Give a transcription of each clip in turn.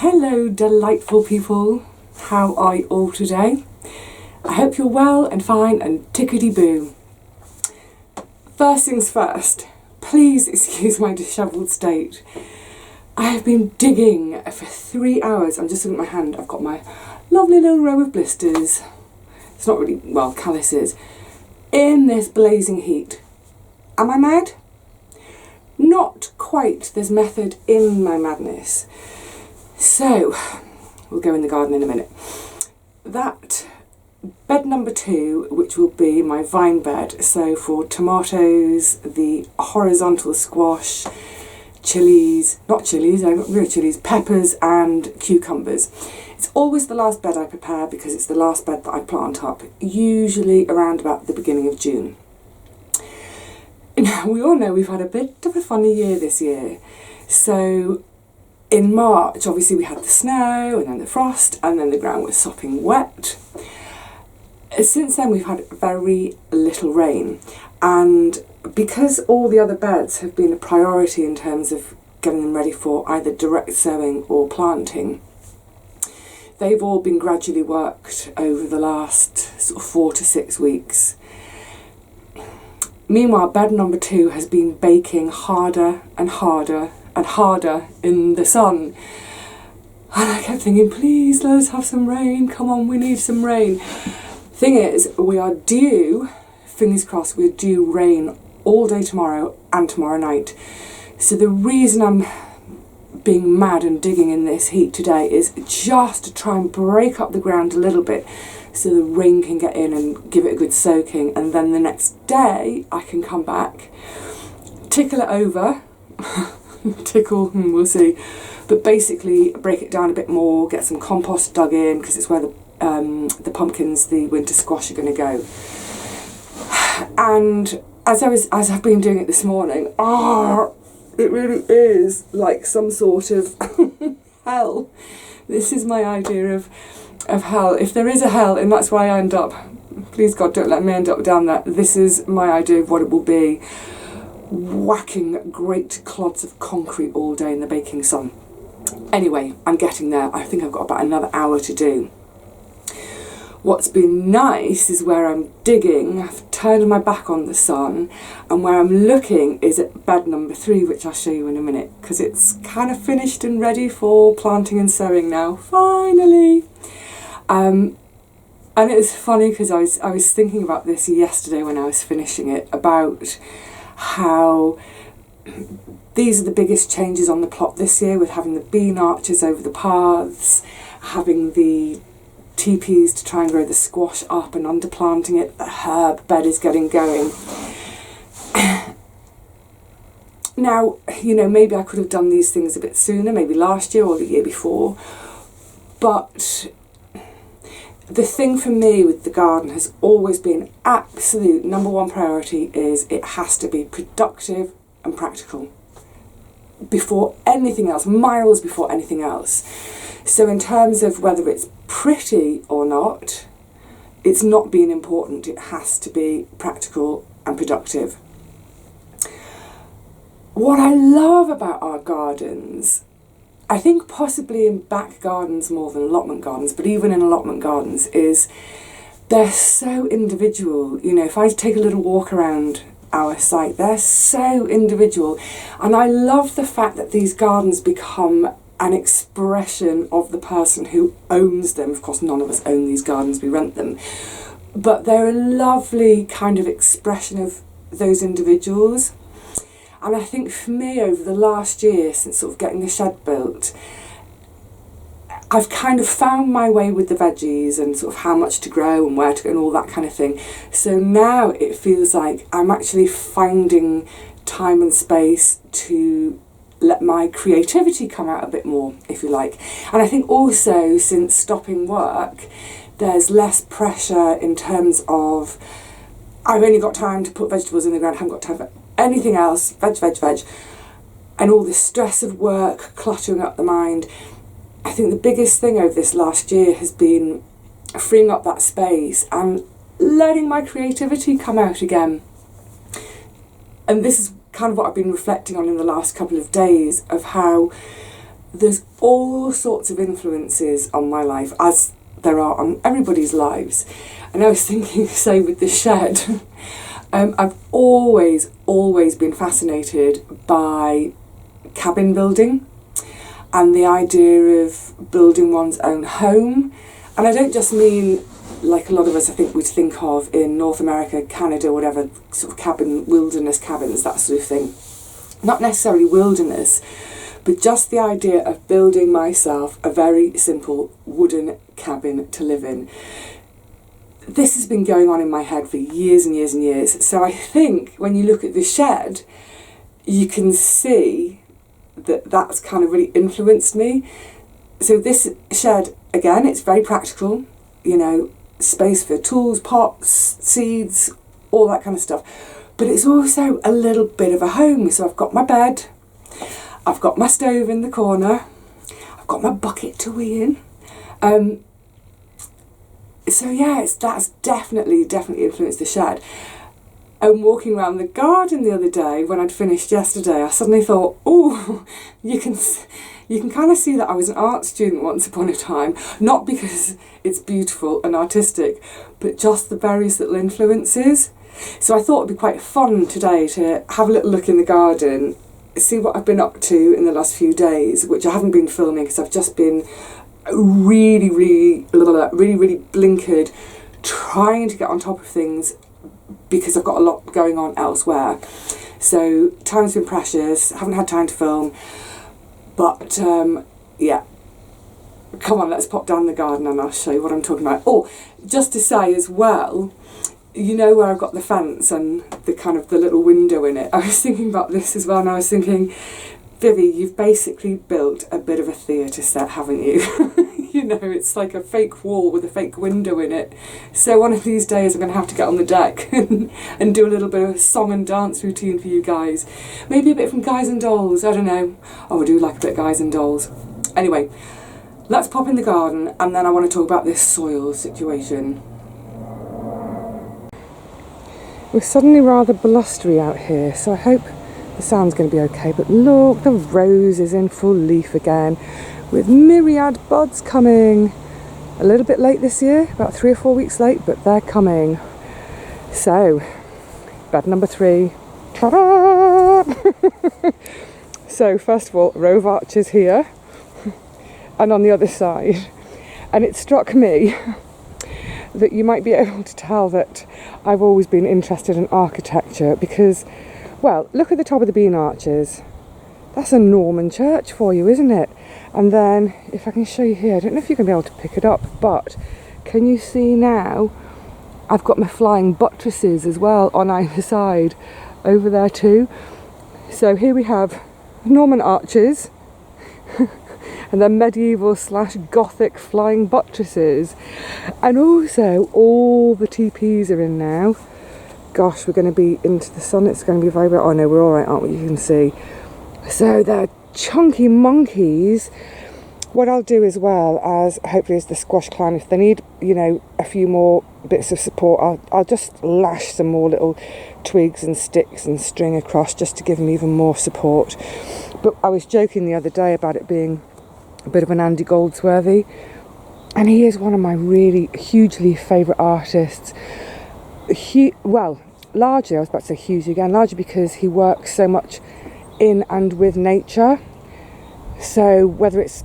Hello delightful people, how are you all today? I hope you're well and fine and tickety-boo. First things first, please excuse my dishevelled state. I have been digging for 3 hours. I'm just looking at my hand, I've got my lovely little row of blisters. It's not really, well, calluses. In this blazing heat. Am I mad? Not quite. There's method in my madness. So, we'll go in the garden in a minute. That bed number 2, which will be my vine bed, so for tomatoes, the horizontal squash, chilies, not chilies, real chilies, peppers and cucumbers. It's always the last bed I prepare because it's the last bed that I plant up, usually around about the beginning of June. Now, we all know we've had a bit of a funny year this year. So in March, obviously we had the snow and then the frost and then the ground was sopping wet. Since then we've had very little rain, and because all the other beds have been a priority in terms of getting them ready for either direct sowing or planting, they've all been gradually worked over the last sort of 4 to 6 weeks. Meanwhile, bed number 2 has been baking harder and harder and harder in the sun. And I kept thinking, please let us have some rain, come on, we need some rain. Thing is, we are due, fingers crossed, we're due rain all day tomorrow and tomorrow night. So the reason I'm being mad and digging in this heat today is just to try and break up the ground a little bit so the rain can get in and give it a good soaking, and then the next day I can come back, tickle it over, we'll see, but basically break it down a bit more, get some compost dug in because it's where the pumpkins, the winter squash, are going to go. And as I've been doing it this morning, it really is like some sort of hell. This is my idea of hell. If there is a hell, and that's why I end up, please God don't let me end up down there, this is my idea of what it will be. Whacking great clods of concrete all day in the baking sun. Anyway, I'm getting there. I think I've got about another hour to do. What's been nice is where I'm digging, I've turned my back on the sun, and where I'm looking is at bed number 3, which I'll show you in a minute, because it's kind of finished and ready for planting and sowing now, finally. And it was funny because I was thinking about this yesterday when I was finishing it, about how these are the biggest changes on the plot this year, with having the bean arches over the paths, having the teepees to try and grow the squash up and underplanting it, the herb bed is getting going. Now, you know, maybe I could have done these things a bit sooner, maybe last year or the year before, but the thing for me with the garden has always been absolute number 1 priority is it has to be productive and practical before anything else, miles before anything else. So in terms of whether it's pretty or not, it's not been important. It has to be practical and productive. What I love about our gardens, I think possibly in back gardens more than allotment gardens, but even in allotment gardens, is they're so individual. You know, if I take a little walk around our site, they're so individual. And I love the fact that these gardens become an expression of the person who owns them. Of course, none of us own these gardens, we rent them. But they're a lovely kind of expression of those individuals. And I think for me, over the last year, since sort of getting the shed built, I've kind of found my way with the veggies and sort of how much to grow and where to go and all that kind of thing. So now it feels like I'm actually finding time and space to let my creativity come out a bit more, if you like. And I think also since stopping work, there's less pressure in terms of I've only got time to put vegetables in the ground, I haven't got time for anything else, veg, and all the stress of work cluttering up the mind. I think the biggest thing over this last year has been freeing up that space and letting my creativity come out again. And this is kind of what I've been reflecting on in the last couple of days, of how there's all sorts of influences on my life, as there are on everybody's lives. And I was thinking, say, with the shed, I've always been fascinated by cabin building and the idea of building one's own home. And I don't just mean like a lot of us I think would think of in North America, Canada, whatever, sort of cabin, wilderness cabins, that sort of thing. Not necessarily wilderness, but just the idea of building myself a very simple wooden cabin to live in. This has been going on in my head for years and years and years. So I think when you look at the shed, you can see that that's kind of really influenced me. So this shed, again, it's very practical, you know, space for tools, pots, seeds, all that kind of stuff. But it's also a little bit of a home. So I've got my bed, I've got my stove in the corner, I've got my bucket to wee in. So yeah, that's definitely influenced the shed. And walking around the garden the other day, when I'd finished yesterday, I suddenly thought, oh, you can kind of see that I was an art student once upon a time, not because it's beautiful and artistic, but just the various little influences. So I thought it'd be quite fun today to have a little look in the garden, see what I've been up to in the last few days, which I haven't been filming because I've just been really blinkered, trying to get on top of things because I've got a lot going on elsewhere. So time's been precious, haven't had time to film, but yeah, come on, let's pop down the garden and I'll show you what I'm talking about. Oh, just to say as well, you know where I've got the fence and the kind of the little window in it. I was thinking about this as well, and I was thinking, Vivi, you've basically built a bit of a theatre set, haven't you? You know, it's like a fake wall with a fake window in it. So one of these days I'm going to have to get on the deck and do a little bit of a song and dance routine for you guys. Maybe a bit from Guys and Dolls, I don't know. Oh, I do like a bit of Guys and Dolls. Anyway, let's pop in the garden and then I want to talk about this soil situation. We're suddenly rather blustery out here, so I hope the sound's going to be okay. But look, the rose is in full leaf again, with myriad buds coming. A little bit late this year, about 3 or 4 weeks late, but they're coming. So, bed number 3. Ta-da! So, first of all, a row of arches here, and on the other side. And it struck me that you might be able to tell that I've always been interested in architecture because, well, look at the top of the bean arches. That's a Norman church for you, isn't it? And then, if I can show you here, I don't know if you're going to be able to pick it up, but can you see now, I've got my flying buttresses as well on either side over there too. So here we have Norman arches and then medieval / Gothic flying buttresses. And also all the TPs are in now. Gosh, we're going to be into the sun, it's going to be very bright. Oh no, we're alright, aren't we? You can see. So they're chunky monkeys. What I'll do as well as, hopefully, is the squash clan, if they need, you know, a few more bits of support, I'll just lash some more little twigs and sticks and string across just to give them even more support. But I was joking the other day about it being a bit of an Andy Goldsworthy, and he is one of my really hugely favourite artists. Well, largely, I was about to say hugely again, largely because he works so much in and with nature. So whether it's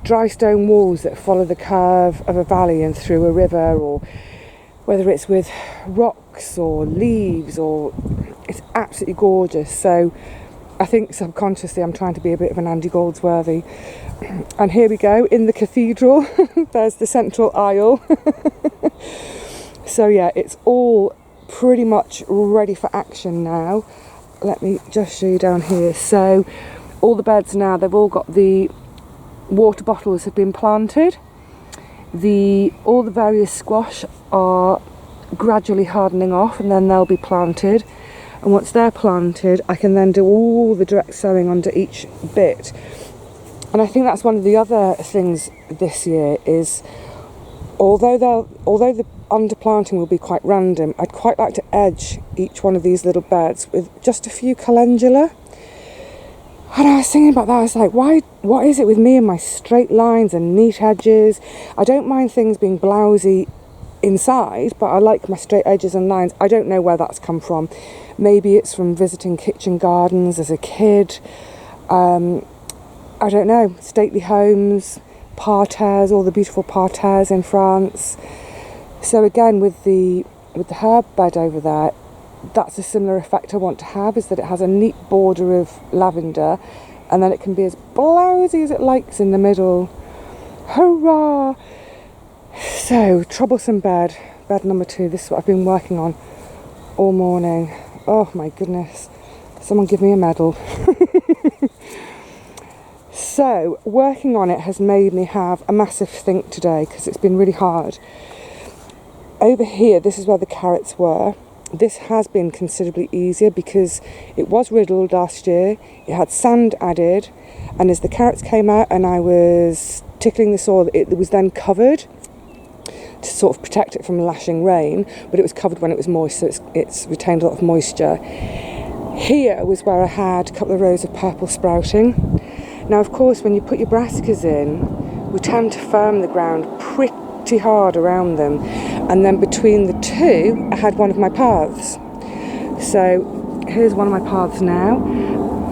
dry stone walls that follow the curve of a valley and through a river, or whether it's with rocks or leaves, or it's absolutely gorgeous. So I think subconsciously I'm trying to be a bit of an Andy Goldsworthy. And here we go, in the cathedral, there's the central aisle. So yeah, it's all pretty much ready for action now. Let me just show you down here. So all the beds now, they've all got the water bottles have been planted. All the various squash are gradually hardening off and then they'll be planted. And once they're planted, I can then do all the direct sowing under each bit. And I think that's one of the other things this year is, although the underplanting will be quite random, I'd quite like to edge each one of these little beds with just a few calendula. And I was thinking about that. I was like, what is it with me and my straight lines and neat edges? I don't mind things being blousy inside, but I like my straight edges and lines. I don't know where that's come from. Maybe it's from visiting kitchen gardens as a kid. I don't know. Stately homes, parterres, all the beautiful parterres in France. So again, with the herb bed over there, that's a similar effect I want to have, is that it has a neat border of lavender, and then it can be as blousy as it likes in the middle. Hurrah! So, troublesome bed number 2. This is what I've been working on all morning. Oh my goodness. Someone give me a medal. So, working on it has made me have a massive think today, because it's been really hard. Over here, this is where the carrots were. This has been considerably easier because it was riddled last year. It had sand added, and as the carrots came out and I was tickling the soil, it was then covered to sort of protect it from lashing rain, but it was covered when it was moist, so it's retained a lot of moisture. Here was where I had a couple of rows of purple sprouting. Now, of course, when you put your brassicas in, we tend to firm the ground pretty hard around them, and then between the two I had one of my paths. So here's one of my paths now.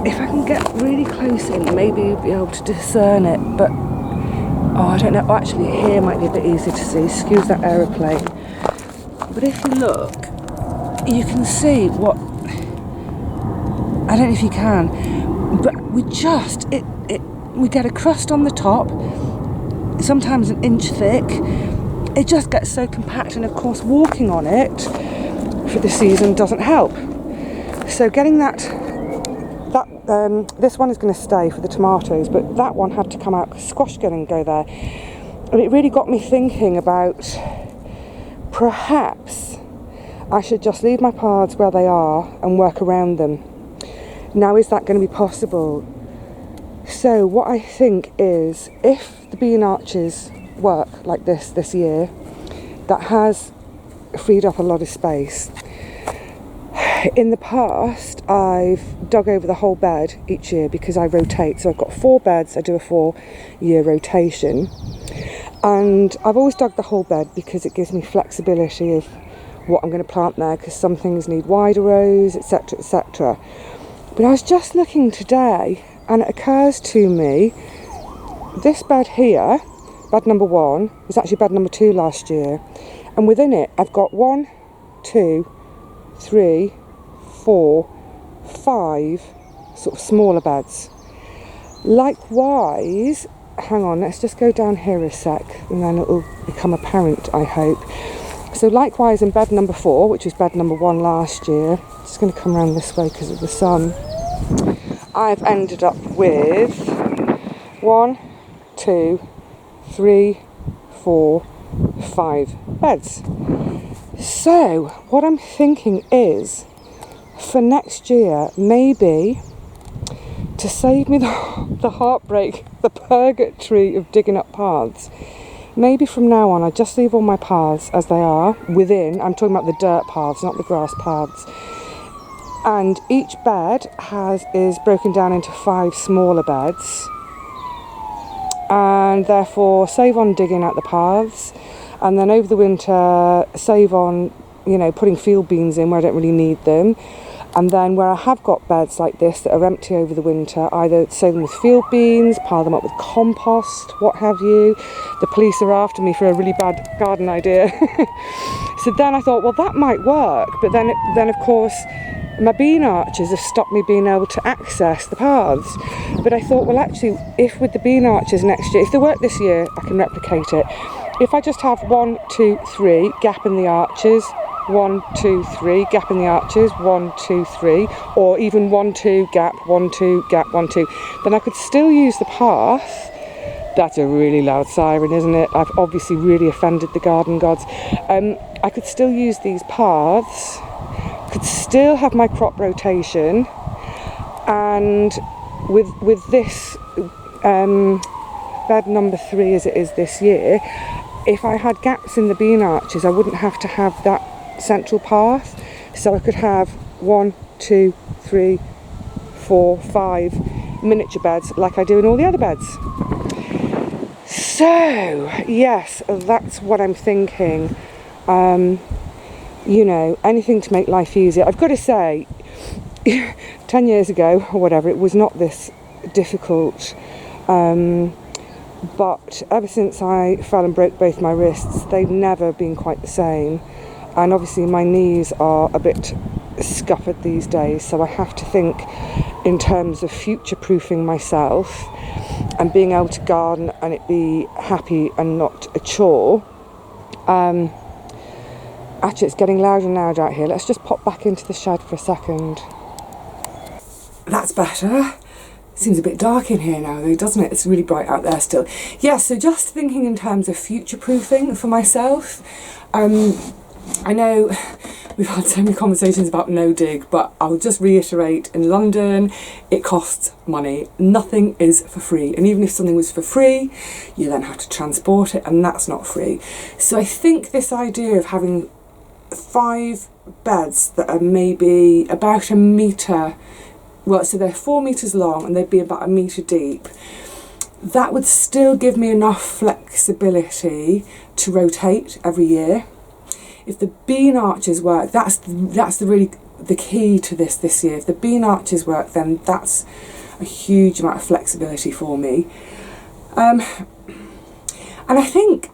If I can get really close in, maybe you'll be able to discern it, but I don't know. Actually, here might be a bit easier to see. Excuse that aeroplane. But if you look, you can see what, I don't know if you can, but we get a crust on the top, sometimes an inch thick. It just gets so compact, and of course walking on it for the season doesn't help. So getting this one is going to stay for the tomatoes, but that one had to come out because squash going to go there. And it really got me thinking about perhaps I should just leave my paths where they are and work around them. Now, is that going to be possible? So what I think is, if the bean arches work like this year, that has freed up a lot of space. In the past, I've dug over the whole bed each year because I rotate. So I've got 4 beds, I do a 4-year rotation. And I've always dug the whole bed because it gives me flexibility of what I'm going to plant there, because some things need wider rows, etc., etc. But I was just looking today, and it occurs to me, this bed here, bed number 1, was actually bed number 2 last year. And within it, I've got 1, 2, 3, 4, 5 sort of smaller beds. Likewise, hang on, let's just go down here a sec and then it will become apparent, I hope. So likewise in bed number 4, which was bed number 1 last year, just going to come around this way because of the sun, I've ended up with 1, 2, 3, 4, 5 beds. So what I'm thinking is, for next year, maybe to save me the heartbreak, the purgatory of digging up paths, maybe from now on I just leave all my paths as they are within. I'm talking about the dirt paths, not the grass paths. And each bed is broken down into 5 smaller beds, and therefore save on digging out the paths, and then over the winter save on, putting field beans in where I don't really need them. And then where I have got beds like this that are empty over the winter, either sow them with field beans, pile them up with compost, what have you. The police are after me for a really bad garden idea. So then I thought, well, that might work. But then of course, my bean arches have stopped me being able to access the paths. But I thought, well, actually, if with the bean arches next year, if they work this year, I can replicate it. If I just have 1, 2, 3, gap in the arches, 1, 2, 3, gap in the arches, 1, 2, 3, or even 1, 2, gap, 1, 2, gap, 1, 2, then I could still use the path. That's a really loud siren, isn't it? I've obviously really offended the garden gods. I could still use these paths, could still have my crop rotation, and with this bed number 3 as it is this year, if I had gaps in the bean arches, I wouldn't have to have that central path, so I could have 1, 2, 3, 4, 5 miniature beds like I do in all the other beds. So, yes, that's what I'm thinking. You know, anything to make life easier. I've got to say, 10 years ago, or whatever, it was not this difficult. But ever since I fell and broke both my wrists, they've never been quite the same. And obviously my knees are a bit scuppered these days, so I have to think in terms of future-proofing myself and being able to garden and it be happy and not a chore. Actually, it's getting louder and louder out here. Let's just pop back into the shed for a second. That's better. Seems a bit dark in here now though, doesn't it? It's really bright out there still. Yeah, so just thinking in terms of future-proofing for myself. I know we've had so many conversations about no dig, but I'll just reiterate, in London it costs money. Nothing is for free, and even if something was for free, you then have to transport it, and that's not free. So I think this idea of having 5 beds that are maybe about a metre, well, so they're 4 metres long and they'd be about a metre deep, that would still give me enough flexibility to rotate every year. If the bean arches work, that's really the key to this year. If the bean arches work, then that's a huge amount of flexibility for me. And I think,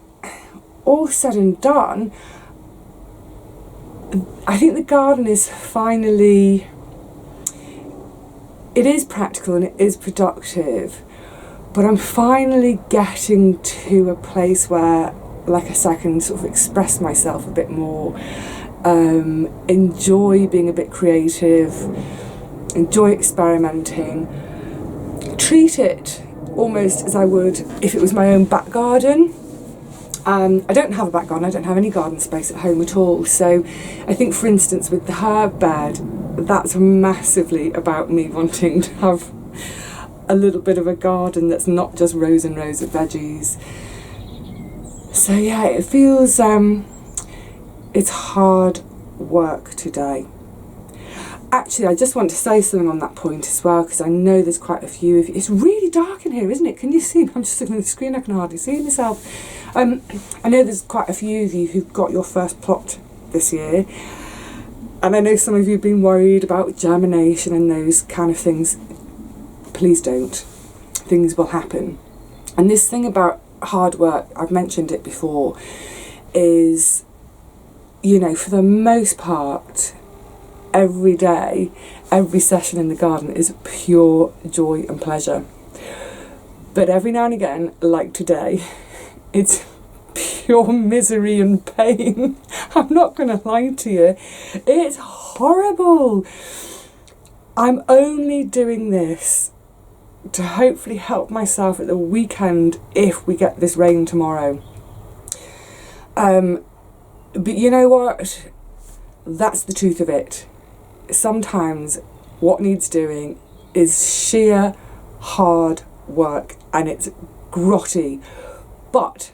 all said and done, I think the garden is finally, it is practical and it is productive, but I'm finally getting to a place where, like I said, I can sort of express myself a bit more, enjoy being a bit creative, enjoy experimenting, treat it almost as I would if it was my own back garden. I don't have a back garden, I don't have any garden space at home at all, so I think, for instance, with the herb bed, that's massively about me wanting to have a little bit of a garden that's not just rows and rows of veggies. So yeah, it feels, it's hard work today. Actually, I just want to say something on that point as well, because I know there's quite a few of you. It's really dark in here, isn't it? Can you see me? I'm just looking at the screen, I can hardly see myself. I know there's quite a few of you who've got your first plot this year, and I know some of you have been worried about germination and those kind of things. Please don't. Things will happen. And this thing about hard work, I've mentioned it before, is, you know, for the most part, every day, every session in the garden is pure joy and pleasure. But every now and again, like today, it's pure misery and pain. I'm not going to lie to you. It's horrible. I'm only doing this to hopefully help myself at the weekend if we get this rain tomorrow. But you know what? That's the truth of it. Sometimes what needs doing is sheer hard work, and it's grotty. But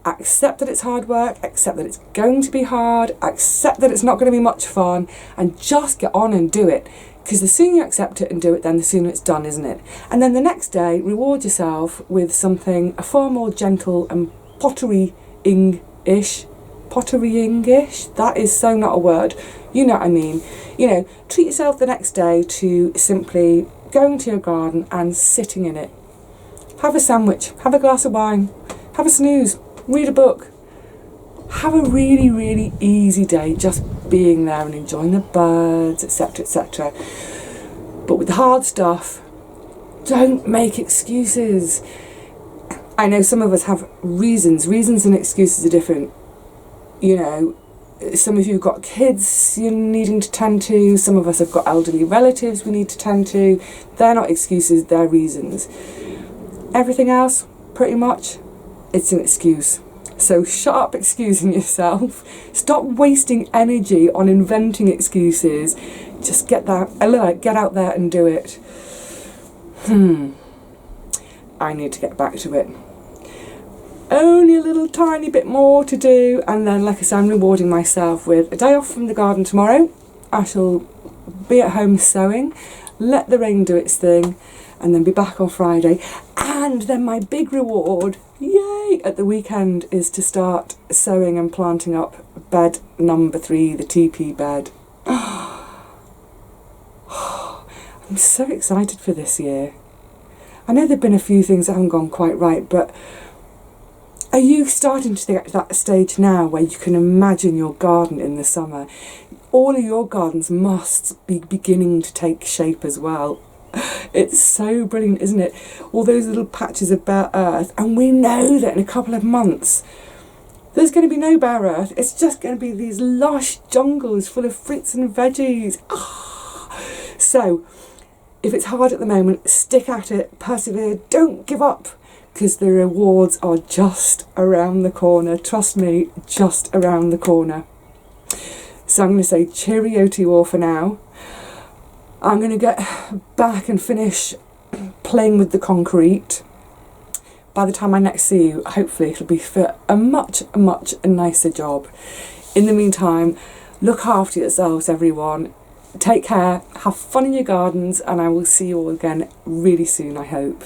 accept that it's hard work, accept that it's going to be hard, accept that it's not going to be much fun, and just get on and do it. Because the sooner you accept it and do it, then the sooner it's done, isn't it? And then the next day, reward yourself with something far more gentle and potterying-ish. Potterying-ish? That is so not a word. You know what I mean. You know, treat yourself the next day to simply going to your garden and sitting in it. Have a sandwich, have a glass of wine, have a snooze, read a book. Have a really, really easy day just being there and enjoying the birds, etc., etc. But with the hard stuff, don't make excuses. I know some of us have reasons. Reasons and excuses are different. You know, some of you have got kids you're needing to tend to. Some of us have got elderly relatives we need to tend to. They're not excuses, they're reasons. Everything else, pretty much, it's an excuse. So shut up excusing yourself. Stop wasting energy on inventing excuses. Just get out there and do it. I need to get back to it. Only a little tiny bit more to do, and then, like I said, I'm rewarding myself with a day off from the garden tomorrow. I shall be at home sewing, let the rain do its thing, and then be back on Friday. And then my big reward, yay, at the weekend is to start sewing and planting up bed number 3, the TP bed. I'm so excited for this year. I know there've been a few things that haven't gone quite right, but are you starting to get to that stage now where you can imagine your garden in the summer? All of your gardens must be beginning to take shape as well. It's so brilliant, isn't it? All those little patches of bare earth, and we know that in a couple of months there's going to be no bare earth. It's just going to be these lush jungles full of fruits and veggies. So if it's hard at the moment, stick at it, persevere, don't give up, because the rewards are just around the corner. Trust me, just around the corner. So I'm going to say cheerio to you all for now. I'm going to get back and finish playing with the concrete. By the time I next see you, hopefully it'll be for a much nicer job. In the meantime, look after yourselves, everyone. Take care, have fun in your gardens, and I will see you all again really soon, I hope.